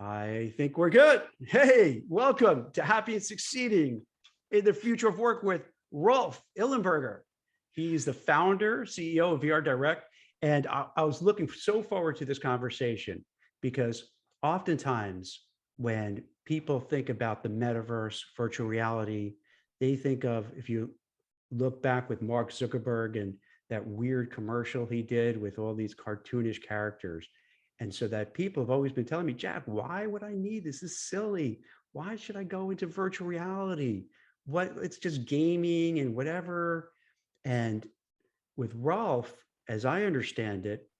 I think we're good. Hey, welcome to Happy and Succeeding in the Future of Work with Rolf Illenberger. He's the founder, CEO of VRdirect. And I was looking so forward to this conversation because oftentimes when people think about the metaverse, virtual reality, they think of, if you look back with Mark Zuckerberg and that weird commercial he did with all these cartoonish characters. And so that people have always been telling me, Jack, why would I need this? This is silly. Why should I go into virtual reality? What, it's just gaming and whatever. And with Rolf, as I understand it,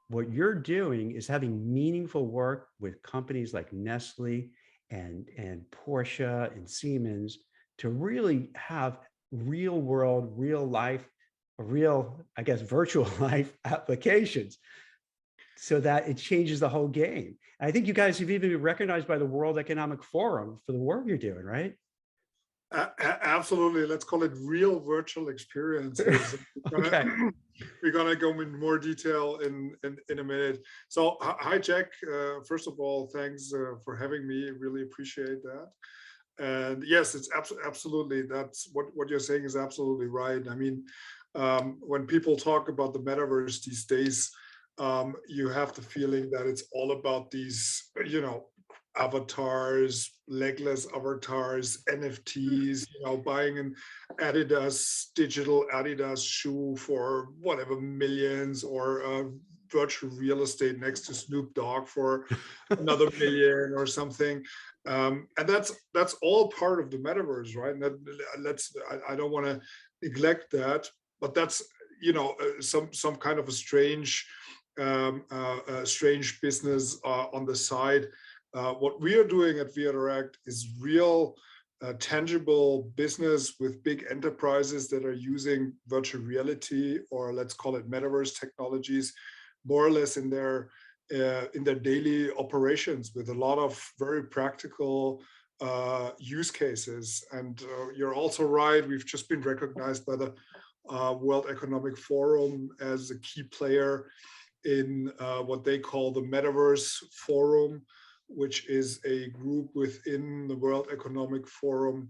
what you're doing is having meaningful work with companies like Nestlé and Porsche and Siemens to really have real world, real life, real, I guess, virtual life applications, so that it changes the whole game. And I think you guys have even been recognized by the World Economic Forum for the work you're doing, right? Absolutely. Let's call it real virtual experiences. Okay. We're gonna go in more detail in a minute. So hi, Jack. First of all, thanks for having me. Really appreciate that. And yes, it's absolutely, that's what you're saying is absolutely right. I mean, when people talk about the metaverse these days, you have the feeling that it's all about these, avatars, legless avatars, NFTs, buying an digital Adidas shoe for whatever millions, or virtual real estate next to Snoop Dogg for another million or something. And that's all part of the metaverse, right? And I don't want to neglect that, but that's some kind of a strange business on the side. What we are doing at VRdirect is real tangible business with big enterprises that are using virtual reality, or let's call it metaverse technologies, more or less in their daily operations, with a lot of very practical use cases. And you're also right, we've just been recognized by the World Economic Forum as a key player in what they call the Metaverse Forum, which is a group within the World Economic Forum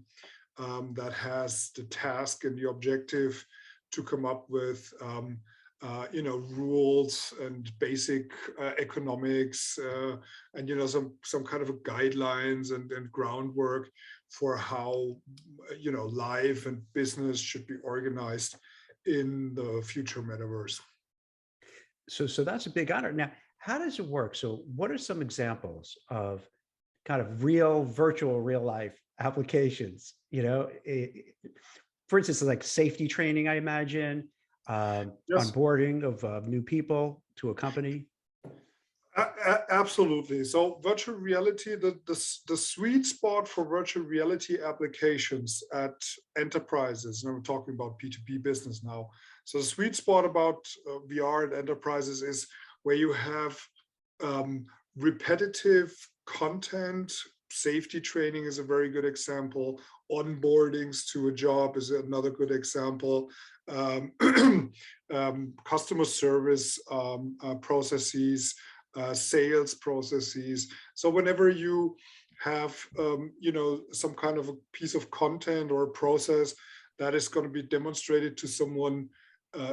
that has the task and the objective to come up with rules and basic economics and some kind of a guidelines and groundwork for how life and business should be organized in the future metaverse. So that's a big honor. Now, how does it work? So what are some examples of kind of real virtual real life applications? For instance, like safety training, I imagine, Yes. onboarding of new people to a company. Absolutely. So virtual reality, the sweet spot for virtual reality applications at enterprises, and I'm talking about B2B business now. So the sweet spot about VR at enterprises is where you have repetitive content. Safety training is a very good example. Onboardings to a job is another good example. Customer service processes, sales processes. So whenever you have some kind of a piece of content or a process that is going to be demonstrated to someone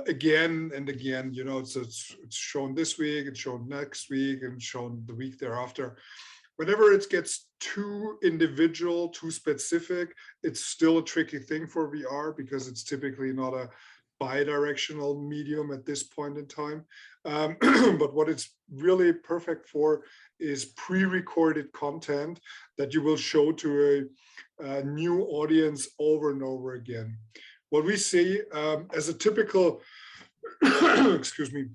again and again, it's shown this week, it's shown next week, and shown the week thereafter. Whenever it gets too individual, too specific, it's still a tricky thing for VR because it's typically not a bi-directional medium at this point in time. But what it's really perfect for is pre-recorded content that you will show to a new audience over and over again. What we see as a typical, excuse me,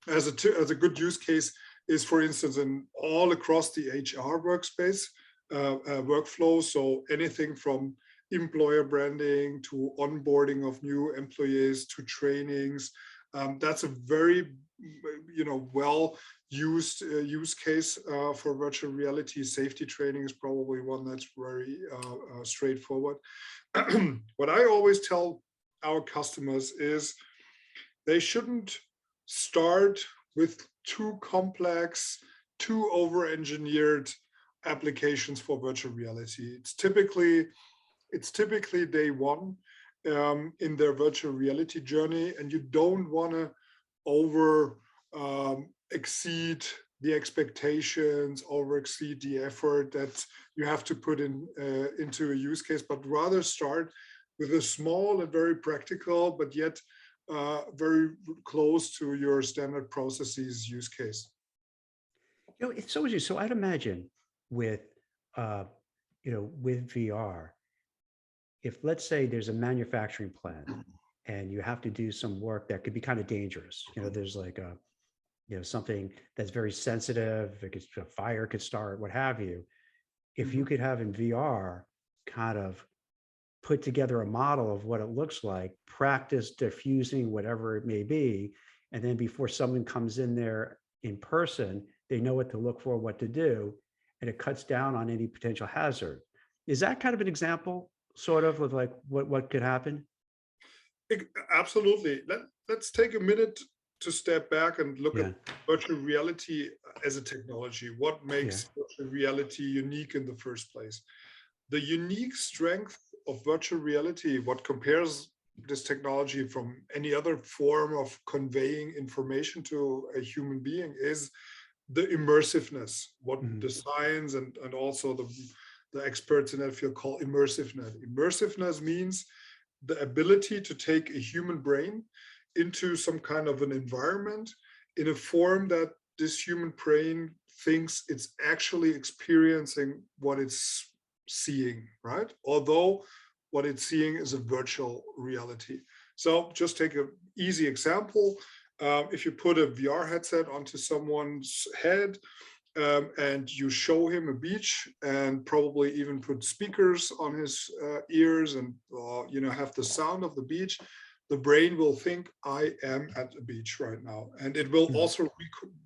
as a good use case is, for instance, in all across the HR workspace workflow. So anything from employer branding to onboarding of new employees to trainings. That's a very well used use case for virtual reality. Safety training is probably one that's very straightforward. What I always tell our customers is they shouldn't start with too complex, too over-engineered applications for virtual reality. It's typically day one in their virtual reality journey, and you don't want to over exceed the expectations, over exceed the effort that you have to put in into a use case, but rather start with a small and very practical, but yet very close to your standard processes use case. It's so easy. So I'd imagine with, with VR, if let's say there's a manufacturing plant and you have to do some work that could be kind of dangerous, there's like something that's very sensitive, a fire could start, what have you. If you could have in VR kind of put together a model of what it looks like, practice diffusing whatever it may be, and then before someone comes in there in person, they know what to look for, what to do, and it cuts down on any potential hazard. Is that kind of an example, sort of like what could happen? Absolutely. Let's take a minute to step back and look at virtual reality as a technology. What makes virtual reality unique in the first place? The unique strength of virtual reality, what compares this technology from any other form of conveying information to a human being, is the immersiveness, what the science and also the experts in that field call immersiveness. Immersiveness means the ability to take a human brain into some kind of an environment in a form that this human brain thinks it's actually experiencing what it's seeing, right? Although what it's seeing is a virtual reality. So just take an easy example. If you put a VR headset onto someone's head and you show him a beach and probably even put speakers on his ears and have the sound of the beach, the brain will think, I am at a beach right now. And it will also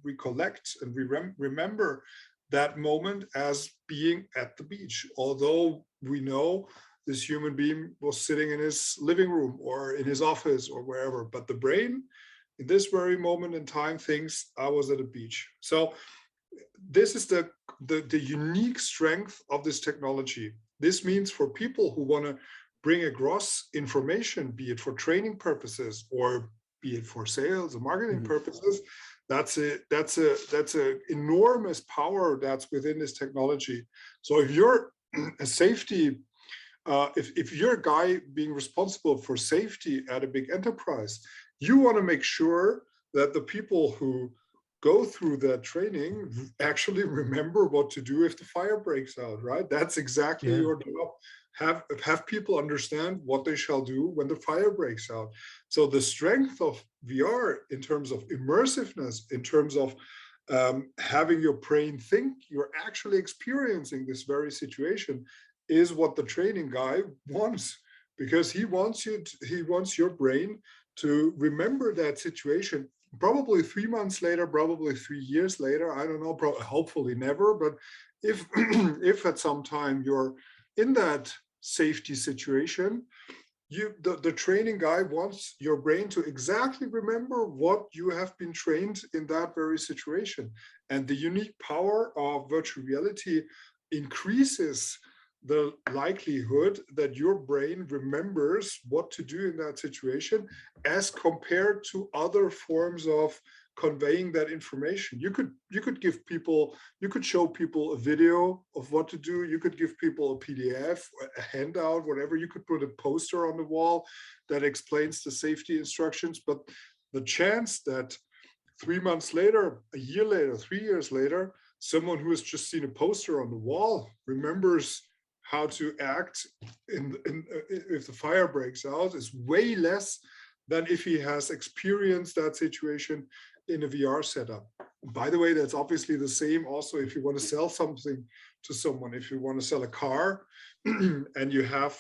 recollect and remember that moment as being at the beach. Although we know this human being was sitting in his living room or in his office or wherever, but the brain in this very moment in time thinks I was at a beach. So this is the unique strength of this technology. This means for people who want to bring across information, be it for training purposes or be it for sales or marketing purposes, that's a enormous power that's within this technology. So if you're a safety, if you're a guy being responsible for safety at a big enterprise, you want to make sure that the people who go through that training actually remember what to do if the fire breaks out, right? That's exactly your job. Have people understand what they shall do when the fire breaks out. So the strength of VR in terms of immersiveness, in terms of having your brain think you're actually experiencing this very situation, is what the training guy wants, because he wants your brain to remember that situation. Probably 3 months later, probably 3 years later, I don't know, hopefully never, but if if at some time you're in that safety situation, the training guy wants your brain to exactly remember what you have been trained in that very situation. And the unique power of virtual reality increases the likelihood that your brain remembers what to do in that situation as compared to other forms of conveying that information. You could show people a video of what to do. You could give people a PDF, a handout, whatever. You could put a poster on the wall that explains the safety instructions. But the chance that 3 months later, a year later, 3 years later, someone who has just seen a poster on the wall remembers how to act if the fire breaks out is way less than if he has experienced that situation in a VR setup. By the way, that's obviously the same also if you want to sell something to someone. If you want to sell a car and you have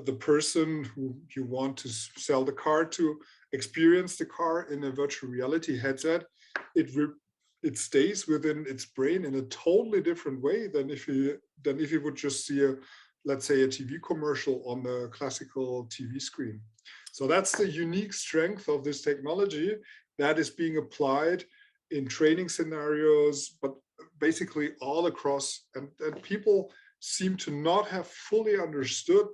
the person who you want to sell the car to experience the car in a virtual reality headset, it stays within its brain in a totally different way than if you would just see let's say a TV commercial on the classical TV screen. So that's the unique strength of this technology that is being applied in training scenarios, but basically all across. And people seem to not have fully understood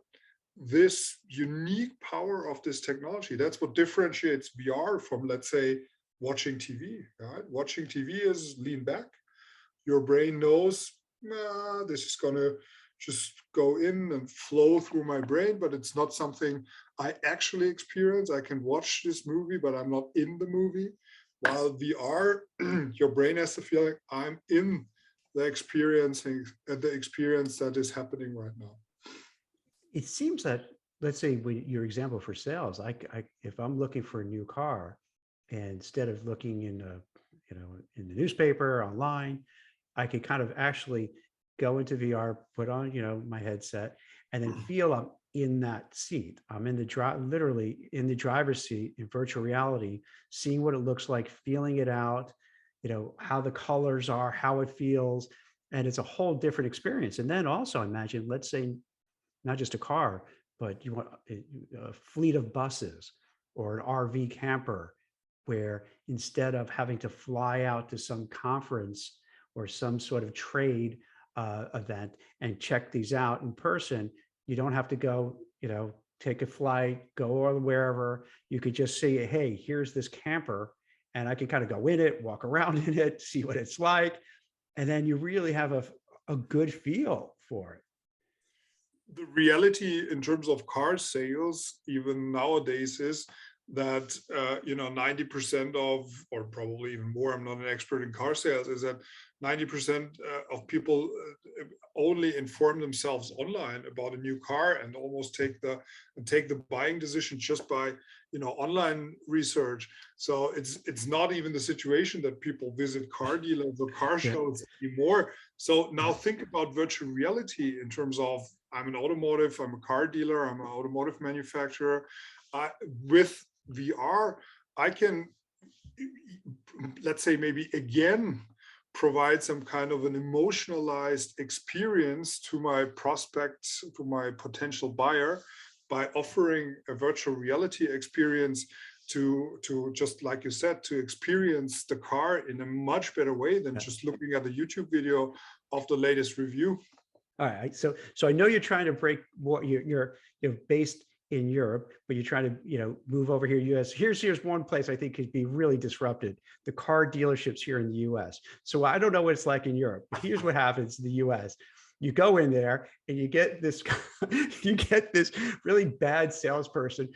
this unique power of this technology. That's what differentiates VR from, let's say, watching TV. Right? Watching TV is lean back. Your brain knows, nah, this is going to just go in and flow through my brain, but it's not something I actually experience. I can watch this movie, but I'm not in the movie. While VR, your brain has the feeling I'm in the experience that is happening right now. It seems that, let's say, your example for sales, if I'm looking for a new car, and instead of looking in in the newspaper online, I could kind of actually go into VR, put on my headset, and then feel I'm in that seat. I'm in the literally in the driver's seat in virtual reality, seeing what it looks like, feeling it out, how the colors are, how it feels, and it's a whole different experience. And then also imagine, let's say, not just a car, but you want a fleet of buses or an RV camper, where instead of having to fly out to some conference or some sort of trade event and check these out in person, you don't have to go, take a flight, go or wherever. You could just say, hey, here's this camper, and I can kind of go in it, walk around in it, see what it's like. And then you really have a good feel for it. The reality in terms of car sales, even nowadays, is that 90% of, or probably even more, I'm not an expert in car sales, is that 90% of people only inform themselves online about a new car and almost take the buying decision just by online research. So it's not even the situation that people visit car dealers or car shows anymore. So now think about virtual reality in terms of, I'm a car dealer, I'm an automotive manufacturer. With VR, I can, let's say, maybe again, provide some kind of an emotionalized experience to my prospects, to my potential buyer, by offering a virtual reality experience to just like you said, to experience the car in a much better way than just looking at the YouTube video of the latest review. All right, so I know you're trying to break what you're based in Europe, but you're trying to move over here, US. Here's one place I think could be really disrupted: the car dealerships here in the US. So I don't know what it's like in Europe, but here's what happens in the US. You go in there and you get this really bad salesperson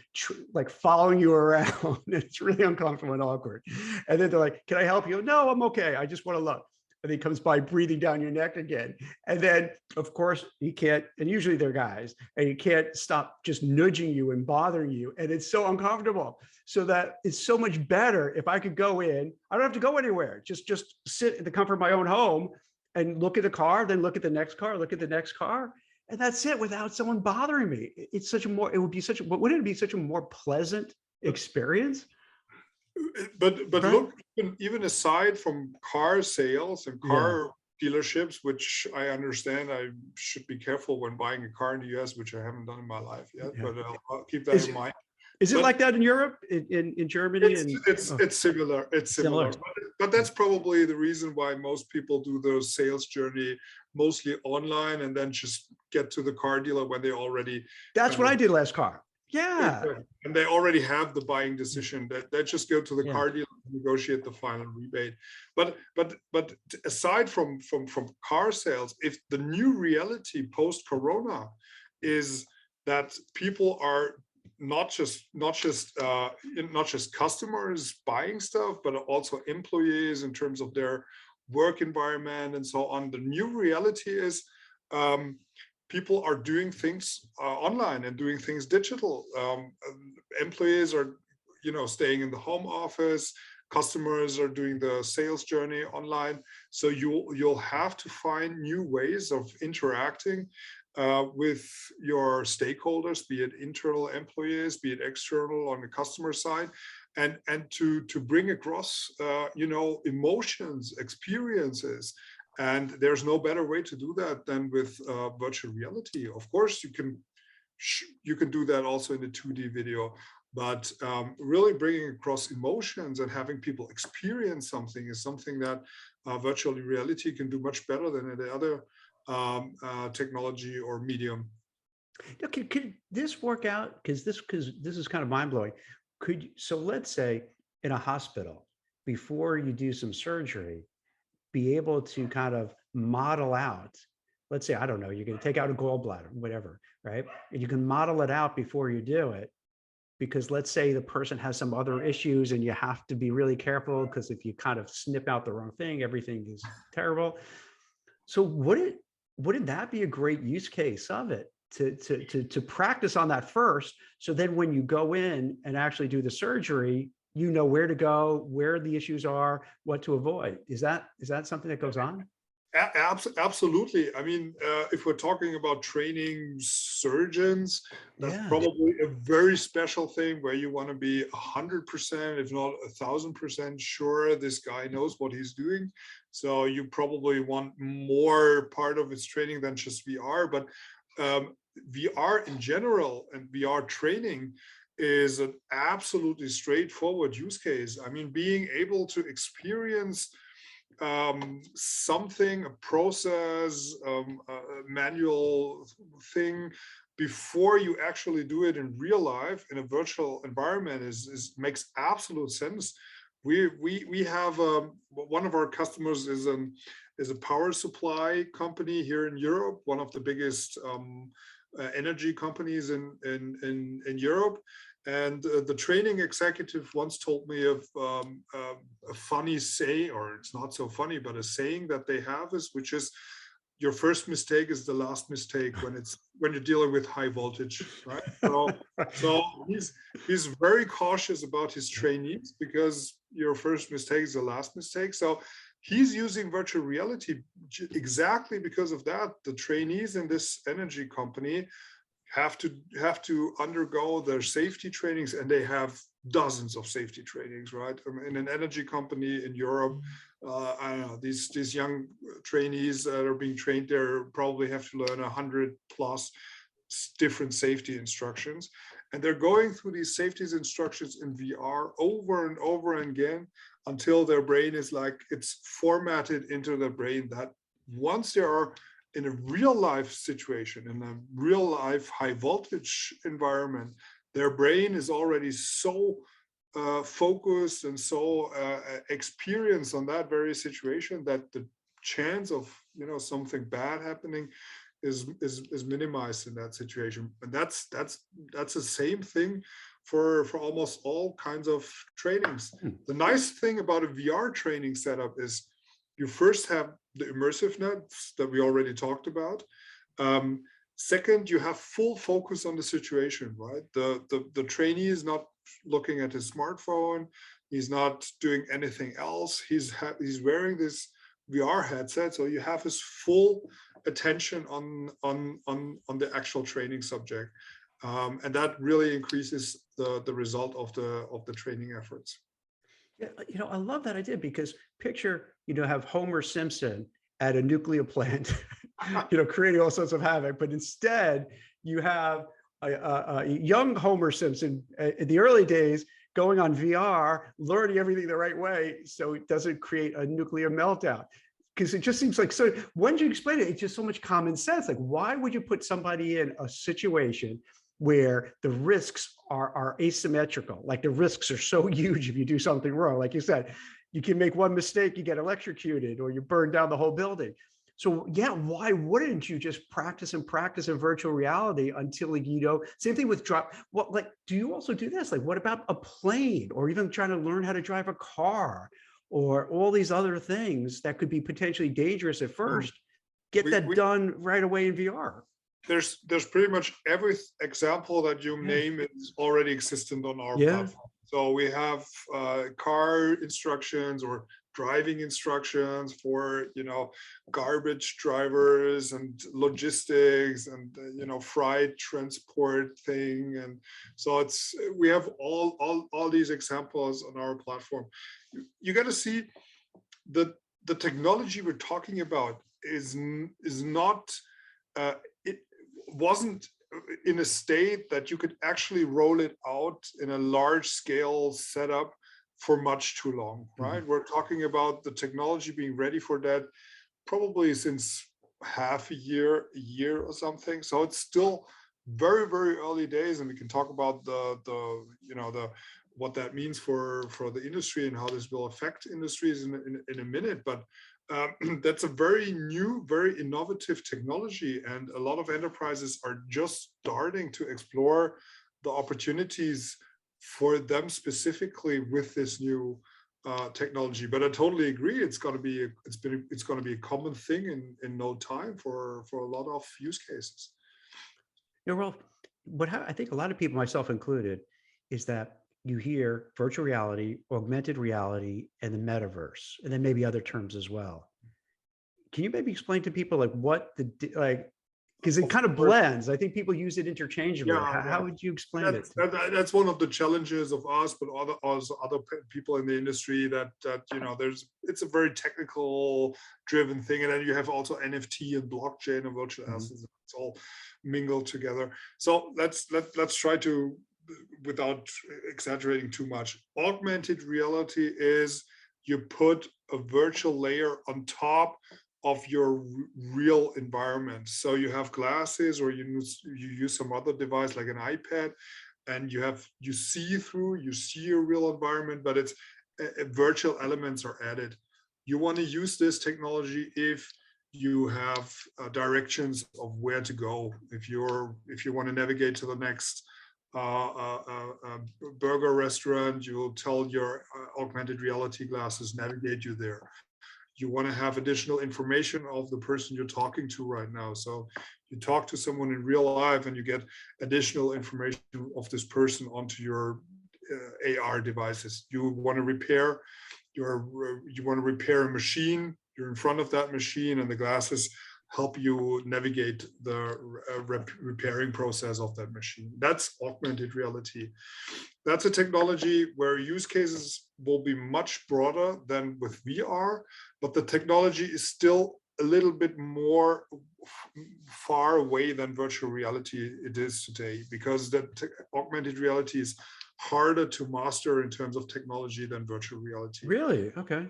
like following you around. It's really uncomfortable and awkward. And then they're like, "Can I help you?" "No, I'm okay. I just want to look." And he comes by breathing down your neck again. And then, of course, he can't, and usually they're guys, and you can't stop just nudging you and bothering you. And it's so uncomfortable. So that it's so much better if I could go in, I don't have to go anywhere, just sit in the comfort of my own home and look at the car, then look at the next car, look at the next car. And that's it, without someone bothering me. Wouldn't it be such a more pleasant experience? But right? Look, even aside from car sales and car dealerships, which I understand I should be careful when buying a car in the US, which I haven't done in my life yet, but I'll keep that in mind. Is it like that in Europe, in Germany? It's similar. It's similar. But that's probably the reason why most people do their sales journey mostly online and then just get to the car dealer when they already. That's what I did last car. Yeah. And they already have the buying decision. They just go to the car dealer and negotiate the final rebate. But aside from car sales, if the new reality post-corona is that people are not just customers buying stuff, but also employees in terms of their work environment and so on, the new reality is people are doing things online and doing things digital. Employees are, staying in the home office. Customers are doing the sales journey online. So you'll have to find new ways of interacting with your stakeholders, be it internal employees, be it external on the customer side, and to bring across, emotions, experiences. And there's no better way to do that than with virtual reality. Of course, you can do that also in the 2D video. But really bringing across emotions and having people experience something is something that virtual reality can do much better than any other technology or medium. Could this work out? Because this is kind of mind blowing. So let's say in a hospital, before you do some surgery, be able to kind of model out, let's say, I don't know, you're going to take out a gallbladder, whatever, right? And you can model it out before you do it. Because let's say the person has some other issues and you have to be really careful, because if you kind of snip out the wrong thing, everything is terrible. So wouldn't that be a great use case of it, to practice on that first? So then when you go in and actually do the surgery, you know where to go, where the issues are, what to avoid. Is that something that goes on? Absolutely. I mean, if we're talking about training surgeons, that's Yeah. probably a very special thing where you want to be 100%, if not 1,000% sure this guy knows what he's doing. So you probably want more part of its training than just VR. But VR in general and VR training is an absolutely straightforward use case. I mean, being able to experience something, a process, a manual thing before you actually do it in real life in a virtual environment makes absolute sense. We have one of our customers is a power supply company here in Europe, one of the biggest energy companies in Europe. And the training executive once told me of a funny saying, or it's not so funny, but a saying that they have which is, your first mistake is the last mistake when you're dealing with high voltage, right? So he's very cautious about his trainees, because your first mistake is the last mistake. So he's using virtual reality exactly because of that. The trainees in this energy company have to undergo their safety trainings, and they have dozens of safety trainings, right? In an energy company in Europe, I don't know, these young trainees that are being trained there probably have to learn 100 plus different safety instructions, and they're going through these safety instructions in VR over and over again until their brain is like, it's formatted into their brain that once they are in a real life situation, in a real life high voltage environment, their brain is already so focused and so experienced on that very situation that the chance of something bad happening is minimized in that situation. And that's the same thing for almost all kinds of trainings. The nice thing about a VR training setup is you first have the immersiveness that we already talked about. Second, you have full focus on the situation, right? The trainee is not looking at his smartphone. He's not doing anything else. He's wearing this VR headset, so you have his full attention on the actual training subject, and that really increases the result of the training efforts. Yeah, I love that idea, because picture, have Homer Simpson at a nuclear plant, creating all sorts of havoc, but instead you have a young Homer Simpson in the early days going on VR, learning everything the right way so it doesn't create a nuclear meltdown. Because it just seems like, so when you explain it, it's just so much common sense. Like, why would you put somebody in a situation where the risks are asymmetrical? Like, the risks are so huge if you do something wrong. Like you said, you can make one mistake, you get electrocuted, or you burn down the whole building. So yeah, why wouldn't you just practice in virtual reality until, same thing with do you also do this? Like, what about a plane, or even trying to learn how to drive a car, or all these other things that could be potentially dangerous at first? Get that done right away in VR. There's pretty much every example that you name is already existent on our platform. So we have car instructions or driving instructions for garbage drivers and logistics and freight transport thing, and so we have all these examples on our platform. You got to see the technology we're talking about is not it wasn't in a state that you could actually roll it out in a large scale setup for much too long, right? We're talking about the technology being ready for that probably since half a year or something. So it's still very, very early days, and we can talk about the what that means for the industry and how this will affect industries in a minute. But that's a very new, very innovative technology, and a lot of enterprises are just starting to explore the opportunities for them specifically with this new technology. But I totally agree. It's going to be a common thing in no time for a lot of use cases. You know, Rolf, I think a lot of people, myself included, is that you hear virtual reality, augmented reality, and the metaverse, and then maybe other terms as well. Can you maybe explain to people like what because it kind of blends. I think people use it interchangeably. How would you explain it? That's one of the challenges of us, but other people in the industry that it's a very technical driven thing, and then you have also NFT and blockchain and virtual assets. It's all mingled together. So let's try to, without exaggerating too much. Augmented reality is you put a virtual layer on top of your real environment. So you have glasses, or you use some other device like an iPad, and you see a real environment, but it's virtual elements are added. You want to use this technology if you have directions of where to go. If you want to navigate to the next burger restaurant, you will tell your augmented reality glasses navigate you there. You want to have additional information of the person you're talking to right now. So you talk to someone in real life and you get additional information of this person onto your AR devices. You want to repair a machine. You're in front of that machine, and the glasses help you navigate the repairing process of that machine. That's augmented reality. That's a technology where use cases will be much broader than with VR, but the technology is still a little bit more far away than virtual reality it is today, because the augmented reality is harder to master in terms of technology than virtual reality. Really? Okay.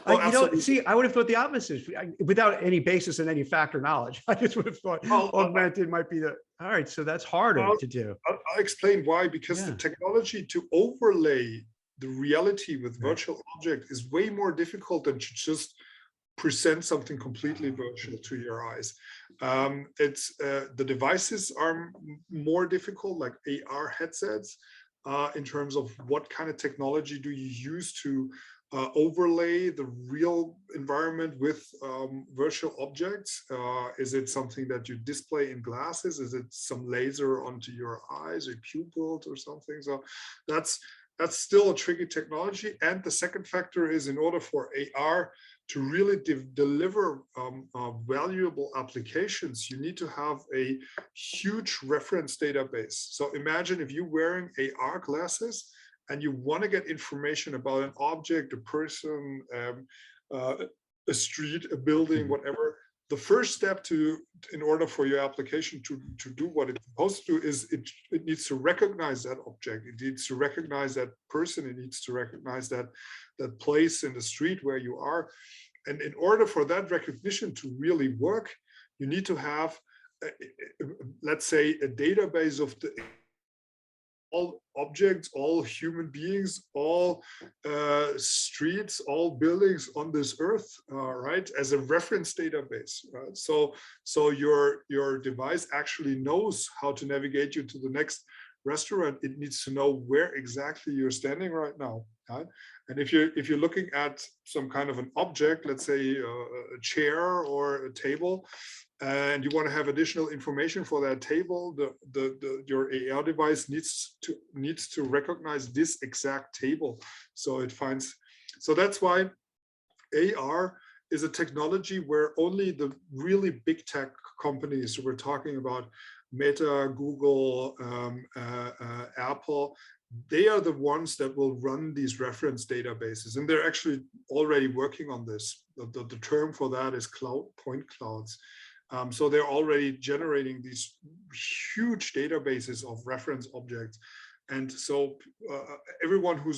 Oh, see, I would have thought the opposite without any basis in any factor knowledge. I just would have thought augmented might be all right. So that's harder to do. I'll explain why, because the technology to overlay the reality with virtual object is way more difficult than to just present something completely virtual to your eyes. The devices are more difficult, like AR headsets, in terms of what kind of technology do you use to overlay the real environment with virtual objects. Is it something that you display in glasses? Is it some laser onto your eyes or pupils or something? So that's still a tricky technology. And the second factor is, in order for AR to really deliver valuable applications, you need to have a huge reference database. So imagine if you're wearing AR glasses and you want to get information about an object, a person, a street, a building, whatever. The first step in order for your application to do what it's supposed to do is it needs to recognize that object. It needs to recognize that person. It needs to recognize that place in the street where you are. And in order for that recognition to really work, you need to have, let's say, a database of all objects, all human beings, all streets, all buildings on this earth, right, as a reference database. Right? So your device actually knows how to navigate you to the next restaurant. It needs to know where exactly you're standing right now. Right? And if you're looking at some kind of an object, let's say a chair or a table, and you want to have additional information for that table, your AR device needs to recognize this exact table. So that's why AR is a technology where only the really big tech companies, we're talking about Meta, Google, Apple, they are the ones that will run these reference databases, and they're actually already working on this. The term for that is point clouds. So they're already generating these huge databases of reference objects. And so everyone who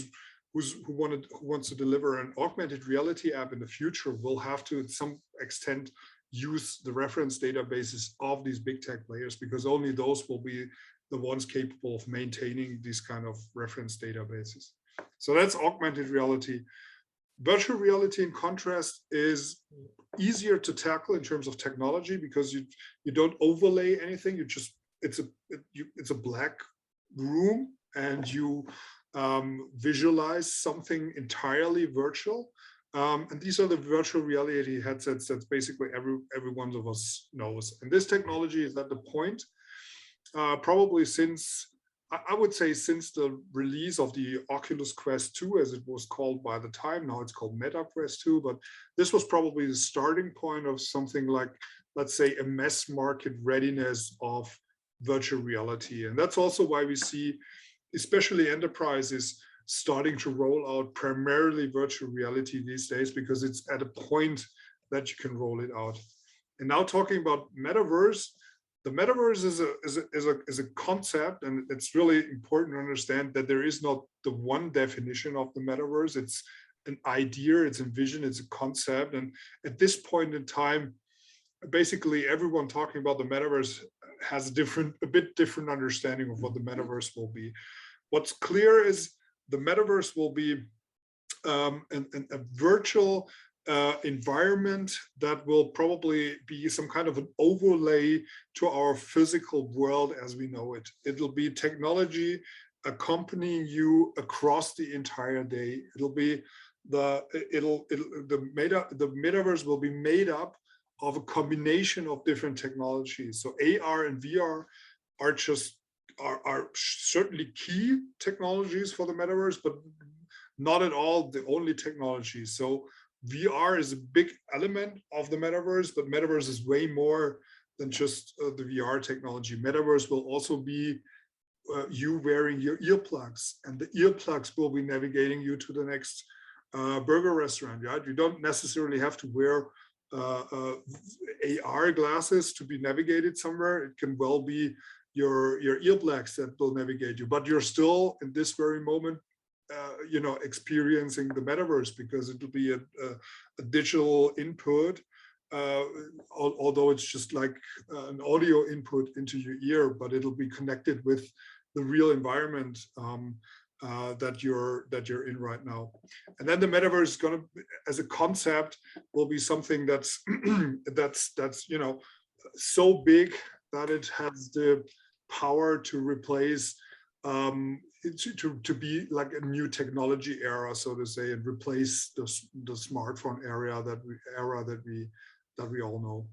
wants to deliver an augmented reality app in the future will have to, to some extent, use the reference databases of these big tech players, because only those will be the ones capable of maintaining these kind of reference databases. So that's augmented reality. Virtual reality, in contrast, is easier to tackle in terms of technology, because you don't overlay anything. You just, it's a black room, and you visualize something entirely virtual. And these are the virtual reality headsets that basically every one of us knows. And this technology is at the point, probably since, I would say, since the release of the Oculus Quest 2, as it was called by the time. Now it's called Meta Quest 2, but this was probably the starting point of something like, let's say, a mass market readiness of virtual reality. And that's also why we see, especially enterprises, starting to roll out primarily virtual reality these days, because it's at a point that you can roll it out. And now talking about metaverse, the metaverse is a concept, and it's really important to understand that there is not the one definition of the metaverse. It's an idea, it's a vision, it's a concept. And at this point in time, basically everyone talking about the metaverse has a bit different understanding of what the metaverse will be. What's clear is the metaverse will be a virtual environment that will probably be some kind of an overlay to our physical world as we know it. It'll be technology accompanying you across the entire day. It'll be the metaverse will be made up of a combination of different technologies. So AR and VR are certainly key technologies for the metaverse, but not at all the only technologies. So VR is a big element of the metaverse, but metaverse is way more than just the VR technology. Metaverse will also be you wearing your earplugs, and the earplugs will be navigating you to the next burger restaurant. Right? You don't necessarily have to wear AR glasses to be navigated somewhere. It can well be your earplugs that will navigate you, but you're still in this very moment experiencing the metaverse, because it will be a digital input, although it's just like an audio input into your ear, but it'll be connected with the real environment that you're in right now. And then the metaverse is going to, as a concept, will be something that's that's so big that it has the power to replace to be like a new technology era, so to say, and replace the smartphone era that we all know.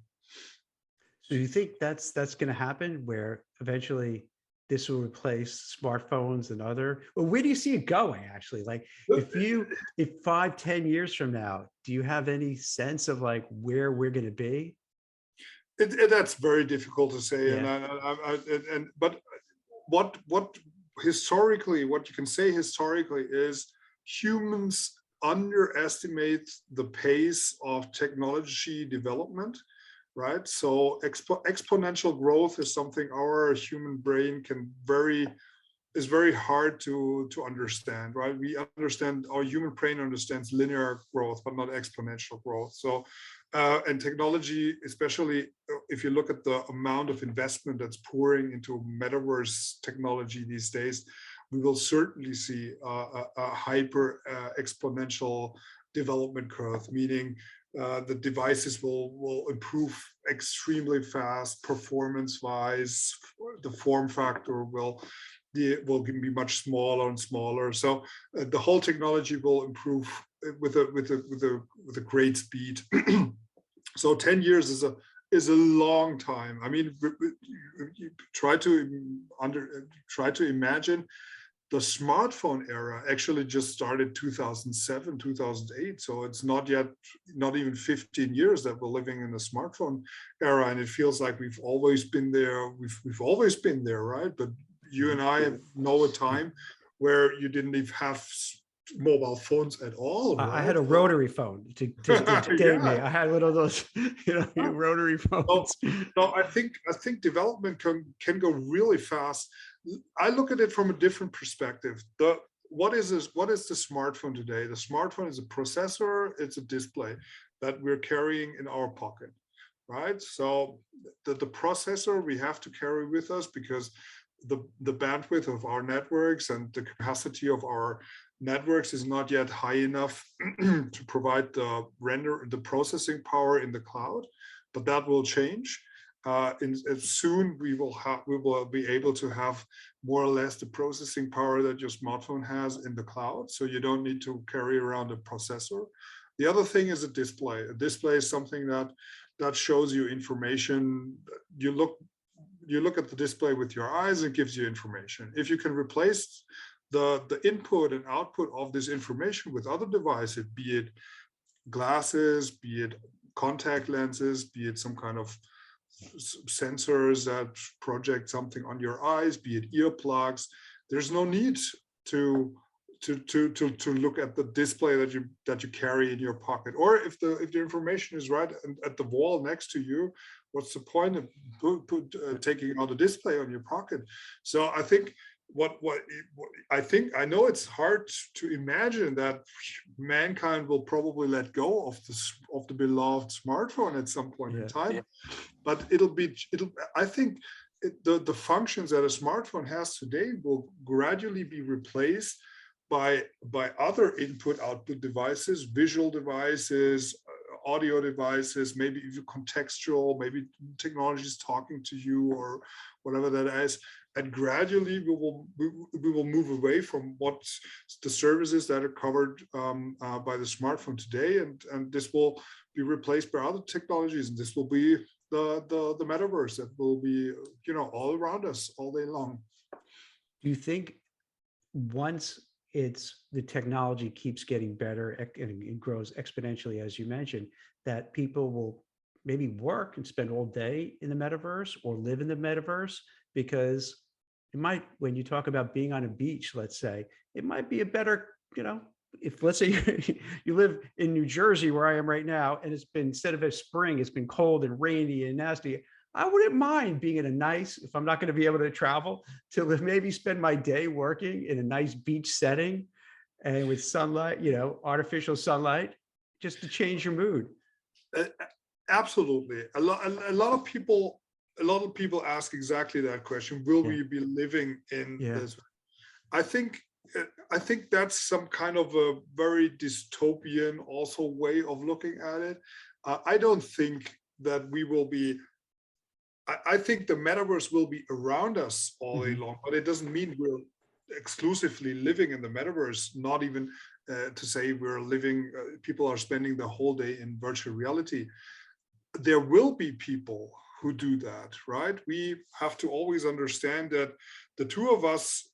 So you think that's going to happen, where eventually this will replace smartphones and other? Well, where do you see it going, actually? Like, if 5-10 years from now, do you have any sense of like where we're going to be? That's very difficult to say. Yeah. But what historically, what you can say historically is humans underestimate the pace of technology development, right? So exponential growth is something our human brain is very hard to understand, right? We understand, our human brain understands linear growth, but not exponential growth. So, and technology, especially if you look at the amount of investment that's pouring into metaverse technology these days, we will certainly see a hyper exponential development curve, meaning the devices will improve extremely fast performance-wise. The form factor will be much smaller and smaller. So the whole technology will improve with a great speed. So 10 years is a long time. I mean, you try to imagine the smartphone era actually just started 2007, 2008. So it's not even 15 years that we're living in the smartphone era, and it feels like we've always been there. We've always been there, right? But you and I know a time where you didn't even have mobile phones at all, right? I had a rotary phone to date me. Yeah. I had one of those, rotary So, phones. so I think development can go really fast. I look at it from a different perspective. What is the smartphone today? The smartphone is a processor, it's a display that we're carrying in our pocket, right? So the processor we have to carry with us because the bandwidth of our networks and the capacity of our networks is not yet high enough to provide the processing power in the cloud, but that will change. Soon we will be able to have more or less the processing power that your smartphone has in the cloud, so you don't need to carry around a processor. The other thing is a display. A display is something that shows you information. You look at the display with your eyes, it gives you information. If you can replace the input and output of this information with other devices, be it glasses, be it contact lenses, be it some kind of sensors that project something on your eyes, be it earplugs, there's no need to look at the display that you carry in your pocket. Or if the information is right at the wall next to you, what's the point of taking out a display on your pocket? So I think I know it's hard to imagine that mankind will probably let go of the beloved smartphone at some point in time, but I think the functions that a smartphone has today will gradually be replaced by other input-output devices, visual devices, audio devices, maybe even contextual, maybe technology is talking to you or whatever that is. And gradually we will move away from what's the services that are covered by the smartphone today, and this will be replaced by other technologies, and this will be the metaverse that will be all around us all day long. Do you think once the technology keeps getting better and it grows exponentially, as you mentioned, that people will maybe work and spend all day in the metaverse or live in the metaverse? Because it might, when you talk about being on a beach, let's say, it might be a better, if let's say you live in New Jersey where I am right now, and it's been, instead of a spring, it's been cold and rainy and nasty. I wouldn't mind being in a nice, if I'm not going to be able to travel, to maybe spend my day working in a nice beach setting and with sunlight, artificial sunlight, just to change your mood. Absolutely. A lot of people ask exactly that question. Will we be living in this? I think that's some kind of a very dystopian also way of looking at it. I don't think that we will be. I think the metaverse will be around us all day long, but it doesn't mean we're exclusively living in the metaverse. Not even to say we're living. People are spending the whole day in virtual reality. There will be people who do that, right? We have to always understand that the two of us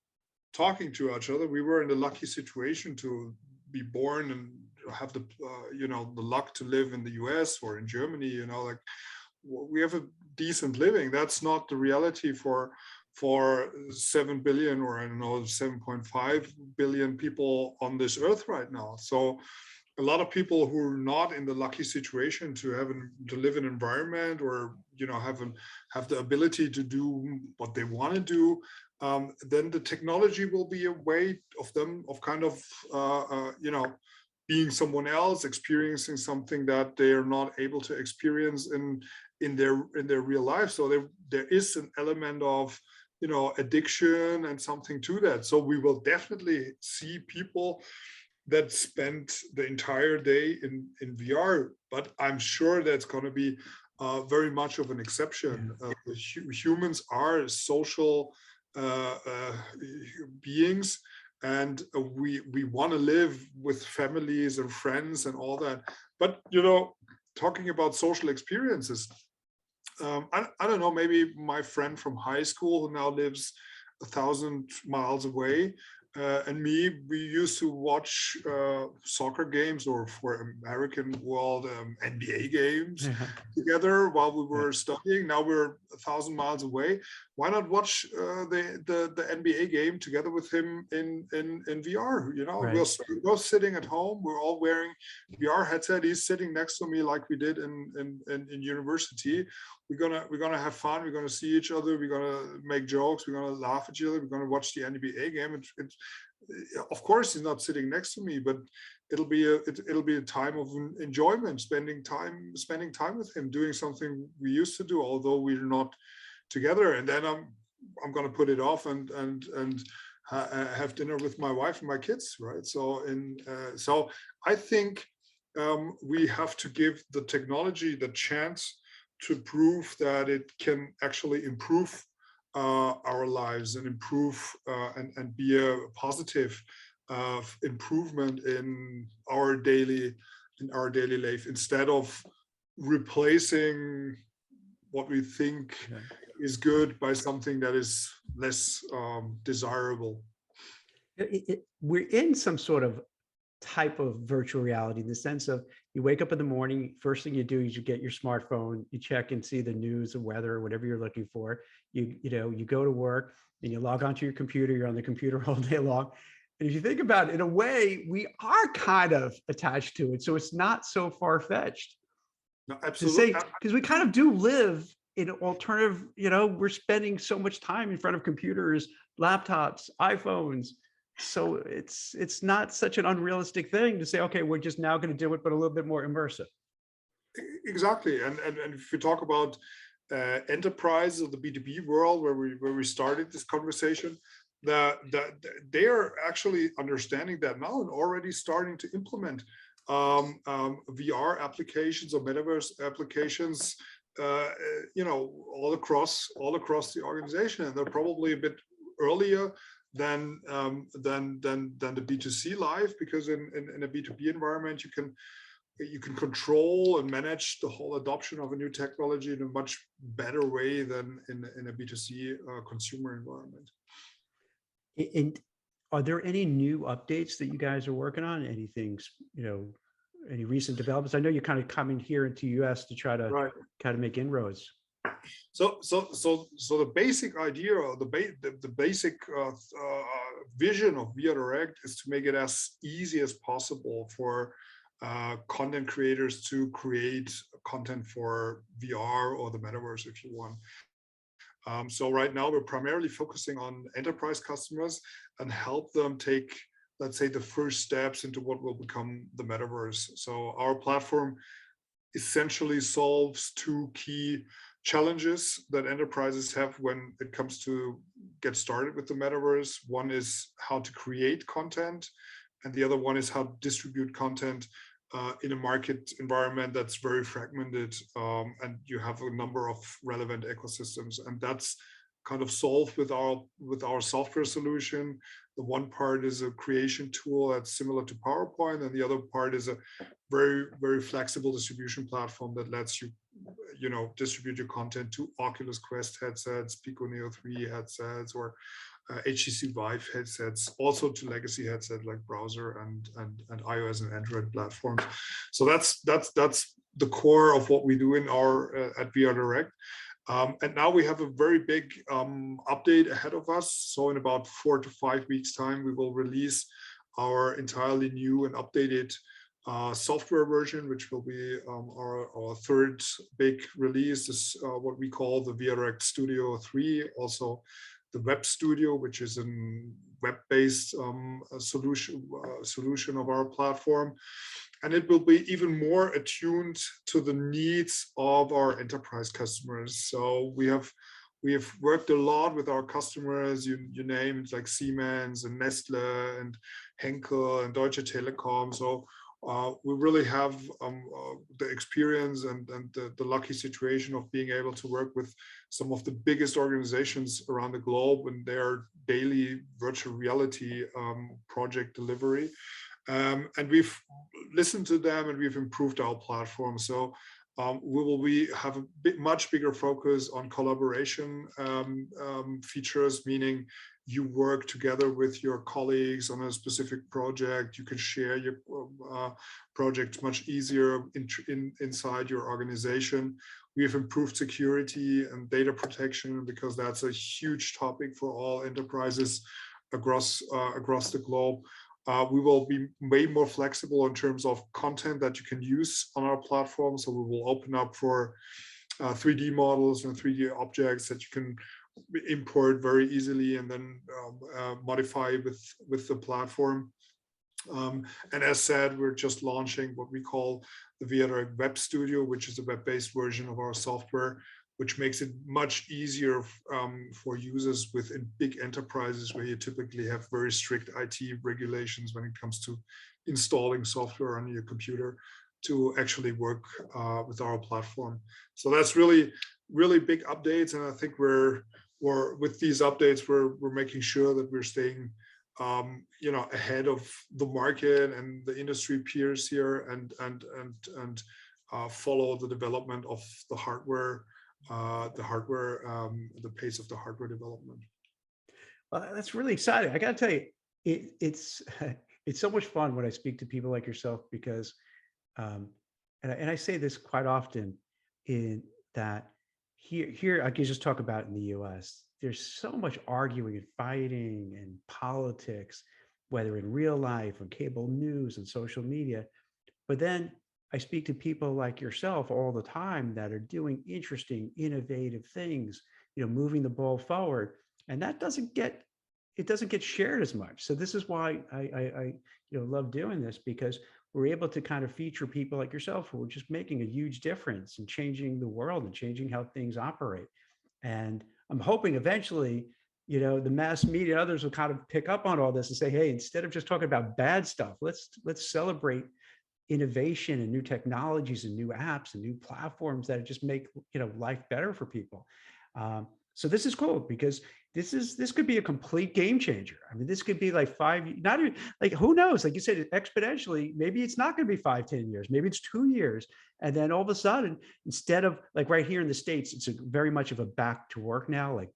talking to each other, we were in the lucky situation to be born and have the the luck to live in the US or in Germany. We have a decent living. That's not the reality for 7 billion or 7.5 billion people on this earth right now. So a lot of people who are not in the lucky situation to live in an environment or have the ability to do what they want to do, then the technology will be a way of them of kind of being someone else, experiencing something that they are not able to experience in their real life. So there is an element of addiction and something to that. So we will definitely see people that spend the entire day in VR, but I'm sure that's going to be very much of an exception. Humans are social beings, and we want to live with families and friends and all that. But talking about social experiences, I don't know, maybe my friend from high school who now lives 1,000 miles away, and me, we used to watch soccer games, or for American world, NBA games together while we were studying. Now we're 1,000 miles away. why not watch the NBA game together with him in VR? You know, Right. we're both sitting at home. We're all wearing VR headset. He's sitting next to me like we did in university. We're gonna have fun. We're gonna see each other. We're gonna make jokes. We're gonna laugh at each other. We're gonna watch the NBA game. Of course, he's not sitting next to me, but it'll be a time of enjoyment, spending time with him, doing something we used to do, although we're not together. And then I'm going to put it off and have dinner with my wife and my kids, right? So so I think we have to give the technology the chance to prove that it can actually improve our lives and improve and be a positive improvement in our daily life, instead of replacing what we think is good by something that is less desirable. We're in some sort of type of virtual reality, in the sense of you wake up in the morning, first thing you do is you get your smartphone, you check and see the news, the weather, whatever you're looking for. You go to work and you log onto your computer, you're on the computer all day long. And if you think about it, in a way, we are kind of attached to it. So it's not so far-fetched. No, absolutely. Because we kind of do live in an alternative, we're spending so much time in front of computers, laptops, iPhones. So it's not such an unrealistic thing to say, okay, we're just now going to do it, but a little bit more immersive. Exactly. And if you talk about enterprise of the B2B world, where we started this conversation, that they are actually understanding that now and already starting to implement VR applications or metaverse applications, all across the organization. And they're probably a bit earlier than the B2C life, because in a B2B environment, you can control and manage the whole adoption of a new technology in a much better way than in a B2C consumer environment. And are there any new updates that you guys are working on? Anything, any recent developments? I know you're kind of coming here into US to try to kind of make inroads. So the basic idea, or the basic vision of VRdirect is to make it as easy as possible for content creators to create content for VR or the metaverse, if you want. So right now we're primarily focusing on enterprise customers and help them take, let's say, the first steps into what will become the metaverse. So our platform essentially solves two key challenges that enterprises have when it comes to get started with the metaverse. One is how to create content, and the other one is how to distribute content in a market environment that's very fragmented, and you have a number of relevant ecosystems, and that's kind of solved with our software solution. The one part is a creation tool that's similar to PowerPoint, and the other part is a very, very flexible distribution platform that lets you, distribute your content to Oculus Quest headsets, Pico Neo 3 headsets, or HTC Vive headsets, also to legacy headsets like browser and iOS and Android platforms. So that's the core of what we do in our at VRdirect. And now we have a very big update ahead of us. So in about 4 to 5 weeks time, we will release our entirely new and updated software version, which will be our third big release. Is what we call the VRX Studio 3, also the Web Studio, which is a web-based solution of our platform. And it will be even more attuned to the needs of our enterprise customers. So we have worked a lot with our customers, you named, like Siemens and Nestlé and Henkel and Deutsche Telekom. So we really have the experience and the lucky situation of being able to work with some of the biggest organizations around the globe in their daily virtual reality project delivery. And we've listened to them and we've improved our platform. So we have a much bigger focus on collaboration features, meaning you work together with your colleagues on a specific project. You can share your project much easier inside your organization. We have improved security and data protection because that's a huge topic for all enterprises across the globe. We will be way more flexible in terms of content that you can use on our platform. So we will open up for 3D models and 3D objects that you can import very easily and then modify with the platform. And as said, we're just launching what we call the VRdirect Web Studio, which is a web-based version of our software, which makes it much easier for users within big enterprises where you typically have very strict IT regulations when it comes to installing software on your computer to actually work with our platform. So that's really, really big updates. And I think we're with these updates, we're making sure that we're staying ahead of the market and the industry peers here and follow the development of the hardware, the pace of the hardware development. Well, that's really exciting. I got to tell you, it's so much fun when I speak to people like yourself because, and I say this quite often, in that here I can just talk about in the U.S. There's so much arguing and fighting and politics, whether in real life, on cable news and social media. But then I speak to people like yourself all the time that are doing interesting, innovative things, moving the ball forward. And that doesn't get shared as much. So this is why I love doing this, because we're able to kind of feature people like yourself who are just making a huge difference and changing the world and changing how things operate. And I'm hoping eventually, the mass media and others will kind of pick up on all this and say, hey, instead of just talking about bad stuff, let's celebrate innovation and new technologies and new apps and new platforms that just make life better for people. So this is cool because this could be a complete game changer. I mean, this could be like not even like, who knows? Like you said, exponentially, maybe it's not going to be 5-10 years, maybe it's 2 years. And then all of a sudden, instead of like right here in the States, it's very much of a back to work now. Like,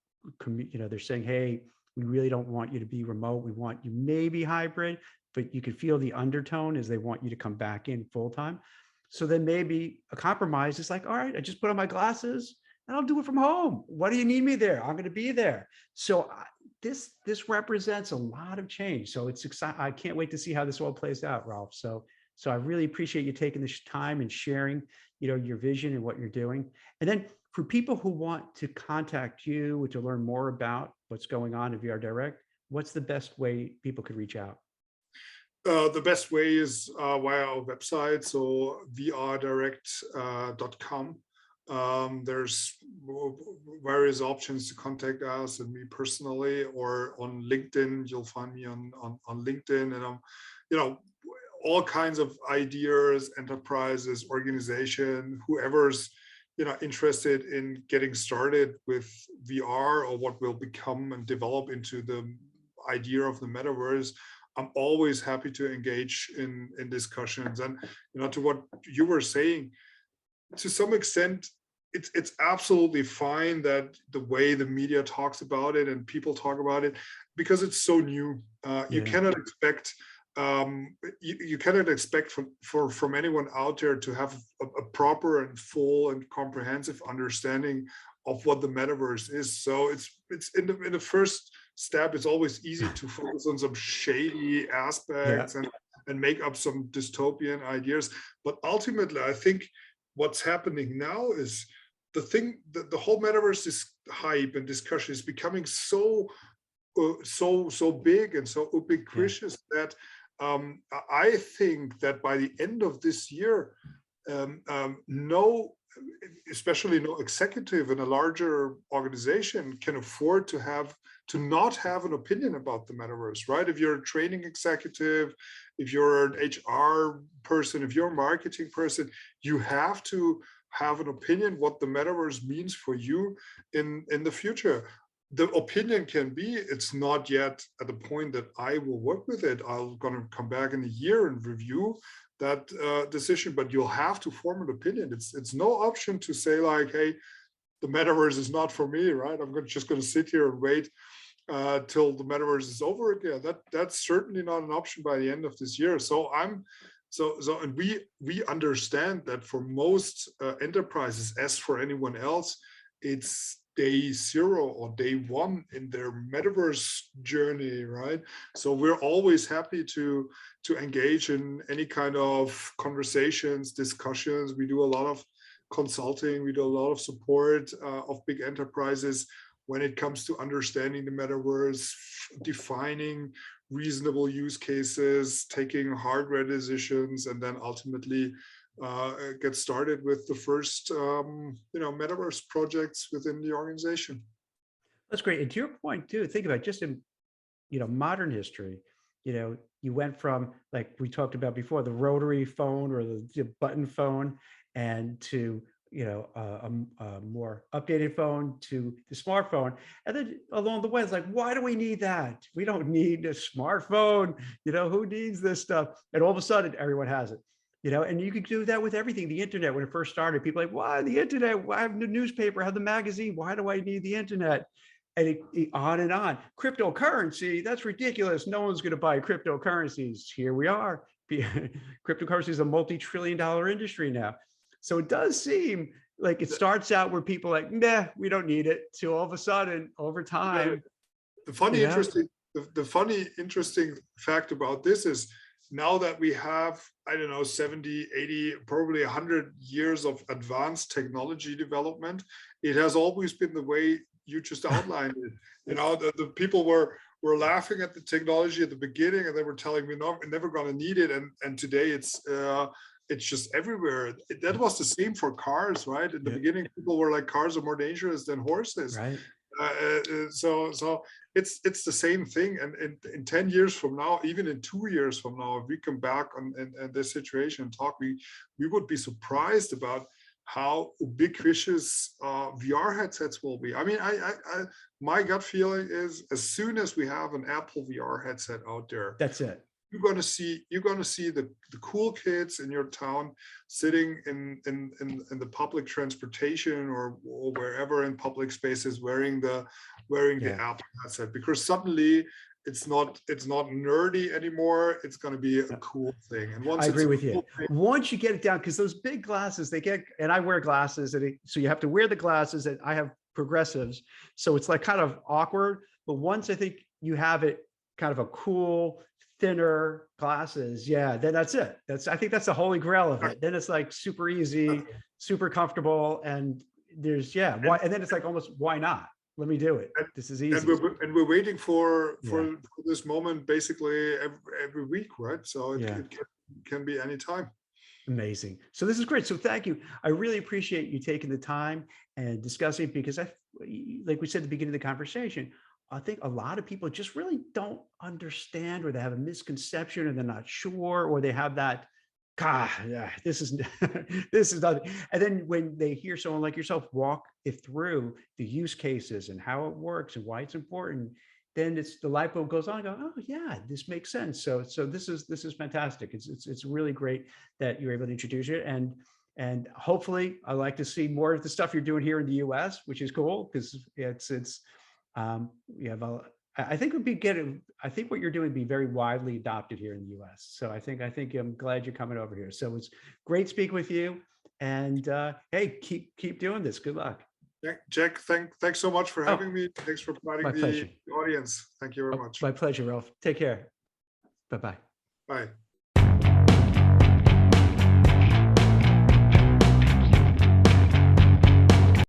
they're saying, hey, we really don't want you to be remote. We want you maybe hybrid, but you can feel the undertone is they want you to come back in full time. So then maybe a compromise is like, all right, I just put on my glasses and I'll do it from home. What do you need me there? I'm going to be there. So this represents a lot of change. So it's exciting. I can't wait to see how this all plays out, Rolf. So I really appreciate you taking this time and sharing, your vision and what you're doing. And then for people who want to contact you to learn more about what's going on in VRdirect, what's the best way people could reach out? The best way is via our website, so vrdirect.com. There's various options to contact us and me personally, or on LinkedIn. You'll find me on LinkedIn, and all kinds of ideas, enterprises, organization, whoever's interested in getting started with VR or what will become and develop into the idea of the metaverse. I'm always happy to engage in discussions. And to what you were saying, to some extent, it's absolutely fine that the way the media talks about it and people talk about it, because it's so new. You cannot expect you cannot expect from anyone out there to have a proper and full and comprehensive understanding of what the metaverse is. So it's in the first step, it's always easy to focus on some shady aspects and make up some dystopian ideas. But ultimately, I think what's happening now is the whole metaverse is hype and discussion is becoming so big and so ubiquitous that I think that by the end of this year, especially no executive in a larger organization can afford to not have an opinion about the metaverse, right? If you're a training executive, if you're an HR person, if you're a marketing person, you have to have an opinion what the metaverse means for you in the future. The opinion can be, it's not yet at the point that I will work with it. I'm going to come back in a year and review that decision, but you'll have to form an opinion. It's no option to say like, hey, the metaverse is not for me, right? I'm just going to sit here and wait till the metaverse is over again. That's certainly not an option by the end of this year. So and we understand that for most enterprises, as for anyone else, it's day zero or day one in their metaverse journey, right? So we're always happy to engage in any kind of conversations, discussions. We do a lot of consulting, we do a lot of support of big enterprises when it comes to understanding the metaverse, defining reasonable use cases, taking hardware decisions, and then ultimately get started with the first metaverse projects within the organization. That's great. And to your point too, think about just in modern history, you went from, like we talked about before, the rotary phone or the button phone, and to a more updated phone to the smartphone. And then along the way, it's like, why do we need that? We don't need a smartphone. Who needs this stuff? And all of a sudden, everyone has it. And you could do that with everything. The internet, when it first started, people were like, why the internet? I have the newspaper, I have the magazine. Why do I need the internet? And on and on. Cryptocurrency, that's ridiculous. No one's going to buy cryptocurrencies. Here we are. Cryptocurrency is a multi-trillion-dollar industry now. So it does seem like it starts out where people are like, nah, we don't need it. To all of a sudden, over time. The funny, interesting fact about this is, now that we have, I don't know, 70, 80, probably 100 years of advanced technology development, it has always been the way you just outlined it. The people were laughing at the technology at the beginning, and they were telling me, no, we're never going to need it. And today it's just everywhere. That was the same for cars, right? In the beginning, people were like, cars are more dangerous than horses. Right. So it's the same thing. And in 10 years from now, even in 2 years from now, if we come back in this situation and talk, we would be surprised about how ubiquitous VR headsets will be. I mean, my gut feeling is, as soon as we have an Apple VR headset out there, that's it. You're going to see the cool kids in your town sitting in the public transportation or wherever in public spaces wearing the Apple headset, because suddenly it's not nerdy anymore. It's going to be a cool thing. And once I agree with you. Once you get it down, because those big glasses, and I wear glasses, so you have to wear the glasses, and I have progressives, so it's like kind of awkward. But once I think you have it kind of a cool, thinner glasses, then that's it. I think that's the holy grail of it. Then it's like super easy, super comfortable, and there's why, and then it's like almost, why not? Let me do it. This is easy. And we're waiting for this moment basically every week, right? So it can be any time. Amazing. So this is great. So thank you. I really appreciate you taking the time and discussing, because like we said at the beginning of the conversation, I think a lot of people just really don't understand, or they have a misconception, or they're not sure, or they have that, this is nothing. And then when they hear someone like yourself walk it through the use cases and how it works and why it's important, then the light bulb goes on. I go, oh yeah, this makes sense. So this is fantastic. It's really great that you're able to introduce it, and hopefully I like to see more of the stuff you're doing here in the US, which is cool, because you have I think I think what you're doing would be very widely adopted here in the US. So I think I'm glad you're coming over here. So it's great speaking with you, and hey, keep doing this. Good luck. Jack, thanks so much for having me. Thanks for providing the audience. Thank you very much. My pleasure, Rolf. Take care. Bye-bye. Bye.